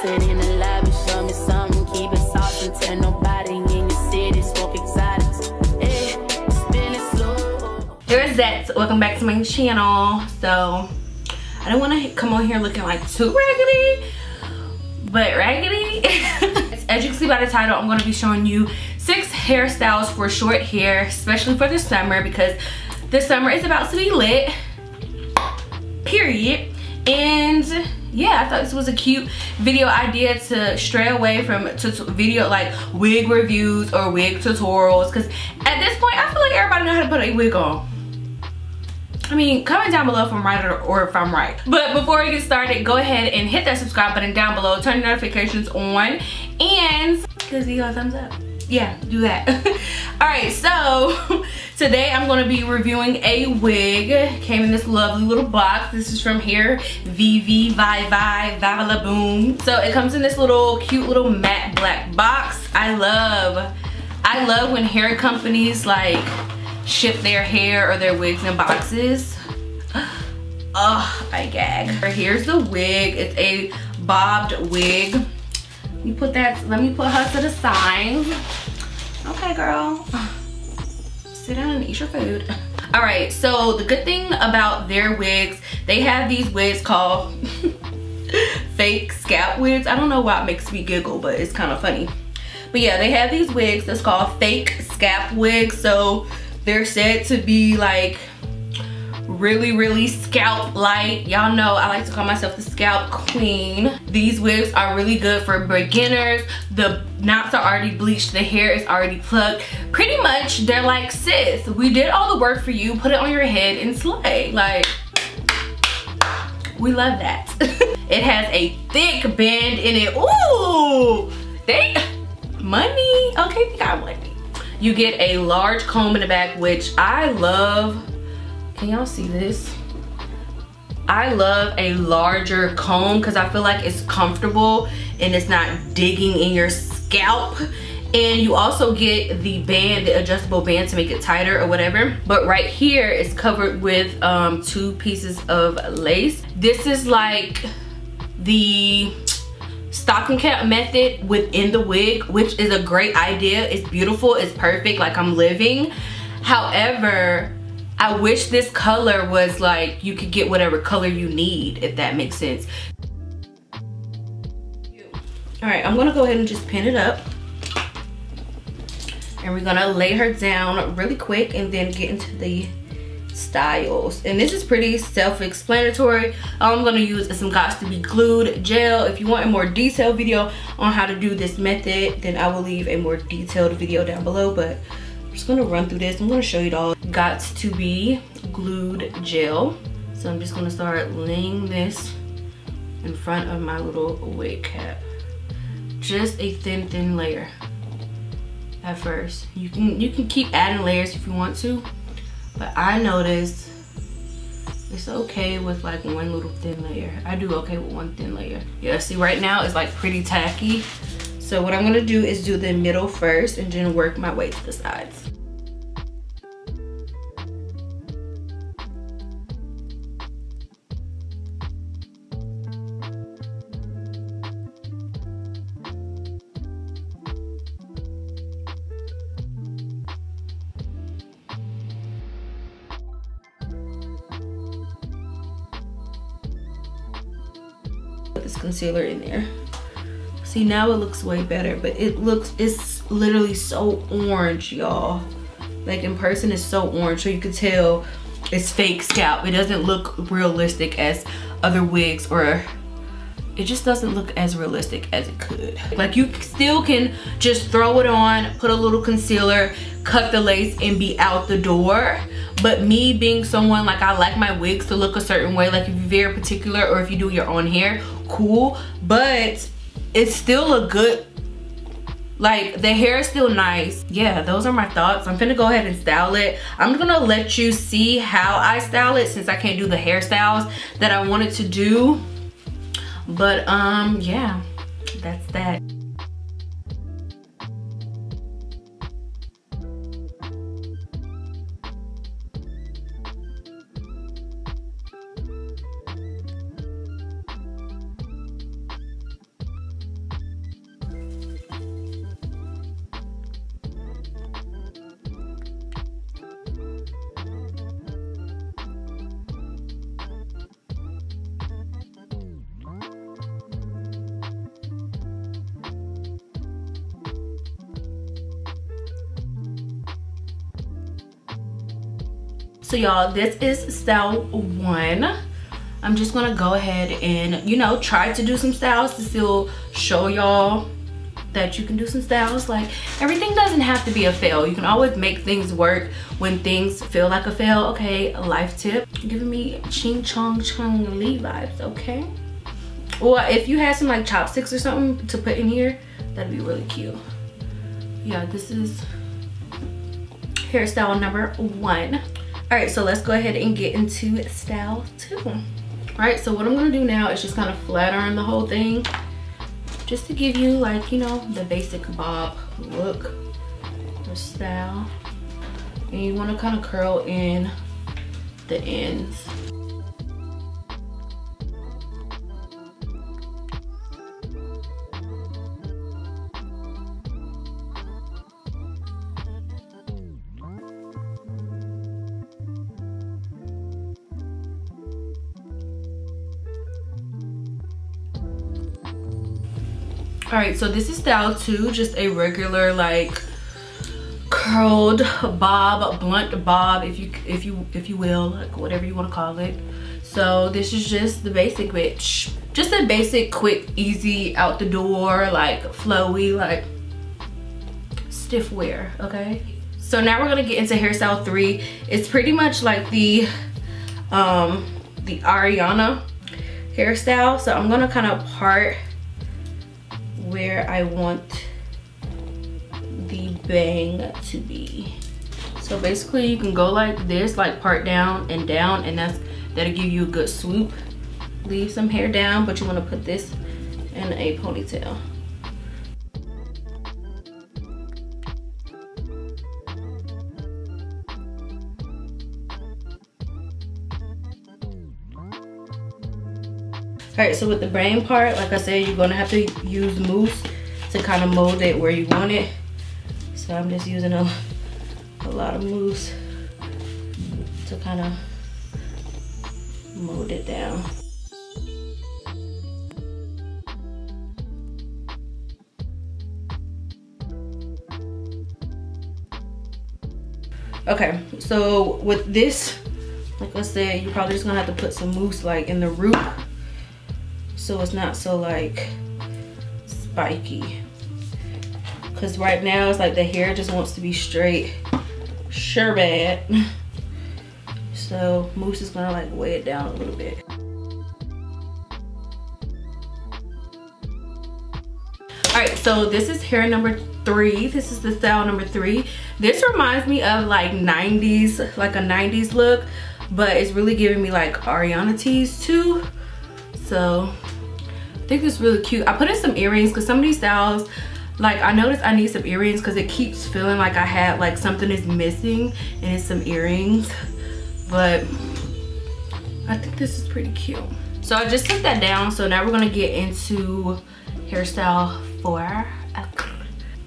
sit in the lobby, show me something, keep it soft and tell nobody in your city, smoke exotics. Spin it slow. There's that. Welcome back to my channel. So I don't want to come on here looking like too raggedy, but raggedy. As you can see by the title, I'm going to be showing you 6 hairstyles for short hair, especially for the summer, because the summer is about to be lit, period. And yeah, I thought this was a cute video idea to stray away from video like wig reviews or wig tutorials, because at this point I feel like everybody knows how to put a wig on. I mean, comment down below if I'm right or if I'm right. But before we get started, go ahead and hit that subscribe button down below, turn notifications on, and give you a thumbs up. Yeah, do that. Alright, so today I'm going to be reviewing a wig. Came in this lovely little box. This is from HAIRVivi, Viva Boom. So it comes in this little cute little matte black box. I love when hair companies like ship their hair or their wigs in boxes. Oh, I gag. Here's the wig. It's a bobbed wig. Let me put her to the side. Okay, girl. Sit down and eat your food. All right, so the good thing about their wigs, they have these wigs called Fake Scalp wigs. I don't know why it makes me giggle, but it's kind of funny. But yeah, they have these wigs that's called Fake Scalp wigs. So they're said to be like really scalp light. Y'all know I like to call myself the scalp queen. These wigs are really good for beginners. The knots are already bleached, the hair is already plucked. Pretty much they're like, sis, we did all the work for you, put it on your head and slay. Like, we love that. It has a thick band in it. Ooh, money. Okay, they got money. You get a large comb in the back, which I love. Can y'all see this? I love a larger comb because I feel like it's comfortable and it's not digging in your scalp. And you also get the band, the adjustable band to make it tighter or whatever. But right here is covered with 2 pieces of lace. This is like the stocking cap method within the wig, which is a great idea. It's beautiful, it's perfect, like I'm living. However, I wish this color was like, you could get whatever color you need, if that makes sense. All right, I'm gonna go ahead and just pin it up. And we're gonna lay her down really quick and then get into the styles. And this is pretty self-explanatory. All I'm gonna use is some Gots to Be Glued gel. If you want a more detailed video on how to do this method, then I will leave a more detailed video down below, but I'm just gonna run through this. I'm gonna show you it all. Gots to Be Glued gel. So I'm just gonna start laying this in front of my little wig cap. Just a thin layer at first. You can keep adding layers if you want to, but I noticed it's okay with like one little thin layer. I do okay with one thin layer. Yeah, see right now it's like pretty tacky. So what I'm gonna do is do the middle first and then work my way to the sides. Put this concealer in there. See, now it looks way better, but it's literally so orange, y'all. Like in person it's so orange, so you can tell it's fake scalp. It doesn't look realistic as other wigs, or it just doesn't look as realistic as it could. Like you still can just throw it on, put a little concealer, cut the lace and be out the door. But me being someone, like I like my wigs to look a certain way, like if you're very particular or if you do your own hair, cool, but it's still a good, like the hair is still nice. Yeah, those are my thoughts. I'm gonna go ahead and style it. I'm gonna let you see how I style it since I can't do the hairstyles that I wanted to do. But yeah, that's that. So y'all, this is style 1. I'm just gonna go ahead and, you know, try to do some styles to still show y'all that you can do some styles. Like, everything doesn't have to be a fail. You can always make things work when things feel like a fail. Okay, a life tip, giving me ching chong chung lee vibes. Okay, well, if you had some like chopsticks or something to put in here, that'd be really cute. Yeah, this is hairstyle number 1. All right, so let's go ahead and get into style 2. All right, so what I'm gonna do now is just kind of flat iron the whole thing, just to give you, like, you know, the basic bob look or style. And you want to kind of curl in the ends. All right, so this is style 2, just a regular like curled bob, blunt bob, if you will, like whatever you want to call it. So this is just the basic bitch, just a basic, quick, easy, out the door, like flowy, like stiff wear. Okay, so now we're gonna get into hairstyle 3. It's pretty much like the Ariana hairstyle. So I'm gonna kind of part where I want the bang to be. So basically you can go like this, like part down, and that'll give you a good swoop. Leave some hair down, but you want to put this in a ponytail. All right, so with the brain part, like I said, you're gonna have to use mousse to kind of mold it where you want it. So I'm just using a lot of mousse to kind of mold it down. Okay, so with this, like I said, you're probably just gonna have to put some mousse like in the root, so it's not so like spiky. Cause right now it's like the hair just wants to be straight, sure bad. So mousse is gonna like weigh it down a little bit. All right, so this is hair number 3. This is the style number 3. This reminds me of like 90s, like a 90s look, but it's really giving me like Ariana tees too. So I think it's really cute. I put in some earrings because some of these styles, like I noticed I need some earrings because it keeps feeling like I have like something is missing, and it's some earrings. But I think this is pretty cute. So I just took that down. So now we're gonna get into hairstyle 4.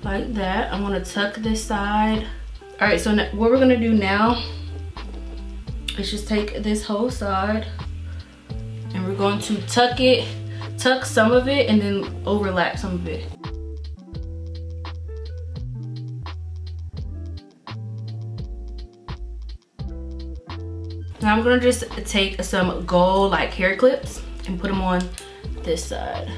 Like that. I'm gonna tuck this side. All right, so what we're gonna do now is just take this whole side and we're going to tuck some of it and then overlap some of it. Now I'm gonna just take some gold like hair clips and put them on this side.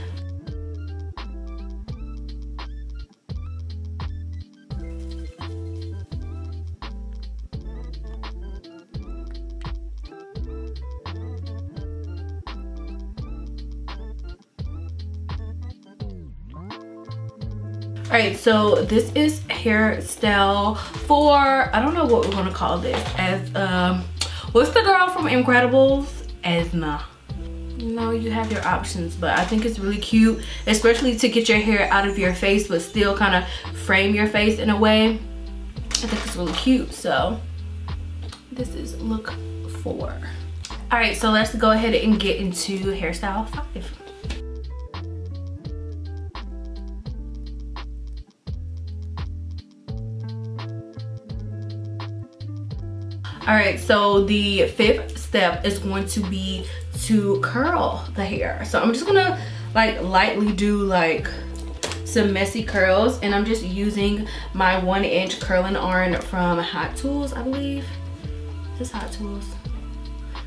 All right, so this is hairstyle 4. I don't know what we're gonna call this. As what's the girl from Incredibles? Esna. You know, you have your options, but I think it's really cute, especially to get your hair out of your face but still kind of frame your face in a way. I think it's really cute. So this is look 4. All right, so let's go ahead and get into hairstyle 5. All right, so the 5th step is going to be to curl the hair. So I'm just gonna like lightly do like some messy curls, and I'm just using my 1-inch curling iron from Hot Tools, I believe. This Hot Tools.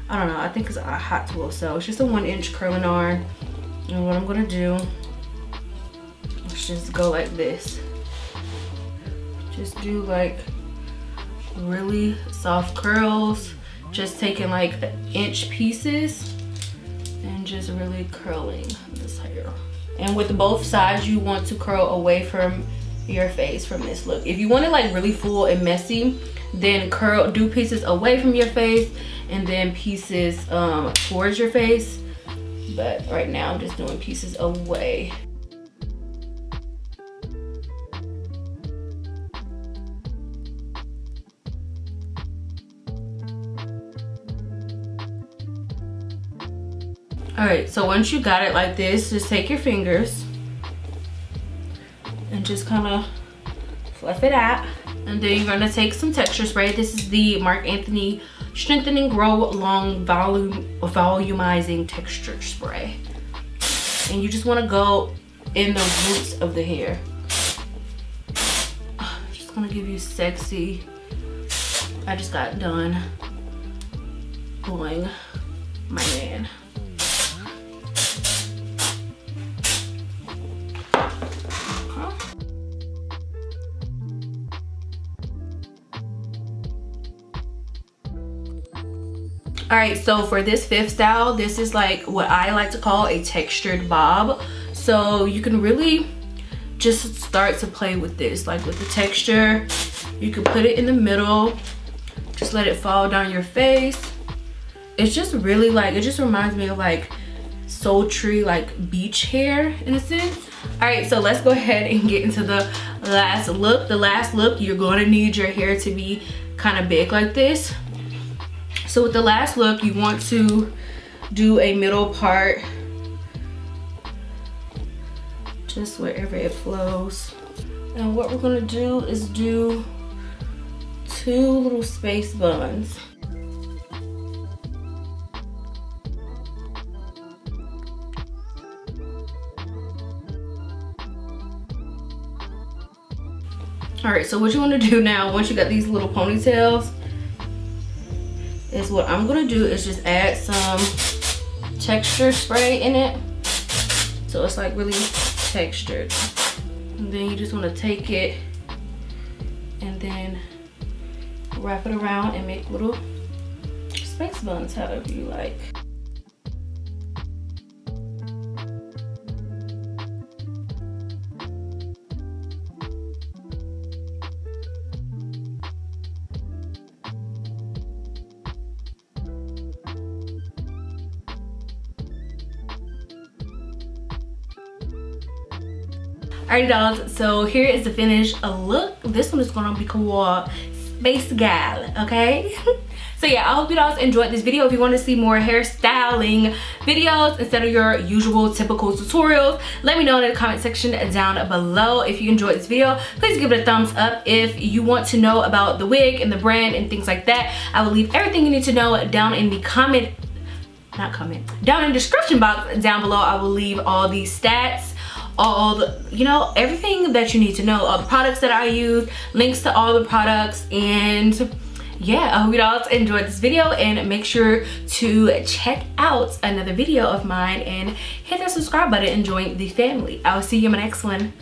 I don't know, I think it's a Hot Tool. So it's just a 1-inch curling iron. And what I'm gonna do, let's just go like this. Just do like really soft curls. Just taking like inch pieces and just really curling this hair. And with both sides, you want to curl away from your face from this look. If you want it like really full and messy, then do pieces away from your face and then pieces towards your face. But right now I'm just doing pieces away. All right, so once you got it like this, just take your fingers and just kind of fluff it out. And then you're gonna take some texture spray. This is the Marc Anthony Strengthening Grow Long Volumizing Texture Spray. And you just wanna go in the roots of the hair. Just gonna give you sexy. I just got done blowing my man. All right, so for this fifth style, this is like what I like to call a textured bob. So you can really just start to play with this, like with the texture. You can put it in the middle, just let it fall down your face. It's just really like, it just reminds me of like sultry, like beach hair in a sense. All right, so let's go ahead and get into the last look. The last look, you're gonna need your hair to be kind of big like this. So with the last look, you want to do a middle part, just wherever it flows. And what we're gonna do is do 2 little space buns. All right, so what you wanna do now, once you got these little ponytails, is what I'm gonna do is just add some texture spray in it. So it's like really textured. And then you just wanna take it and then wrap it around and make little space buns however you like. Alrighty dolls, so here is the finished look. This one is gonna be called Space Gal, okay? So yeah, I hope you guys enjoyed this video. If you want to see more hairstyling videos instead of your usual typical tutorials, let me know in the comment section down below. If you enjoyed this video, please give it a thumbs up. If you want to know about the wig and the brand and things like that, I will leave everything you need to know down in the down in the description box down below. I will leave all these stats, all the, you know, everything that you need to know, all the products that I use, links to all the products. And yeah, I hope you all enjoyed this video, and make sure to check out another video of mine and hit that subscribe button and join the family. I'll see you in my next one.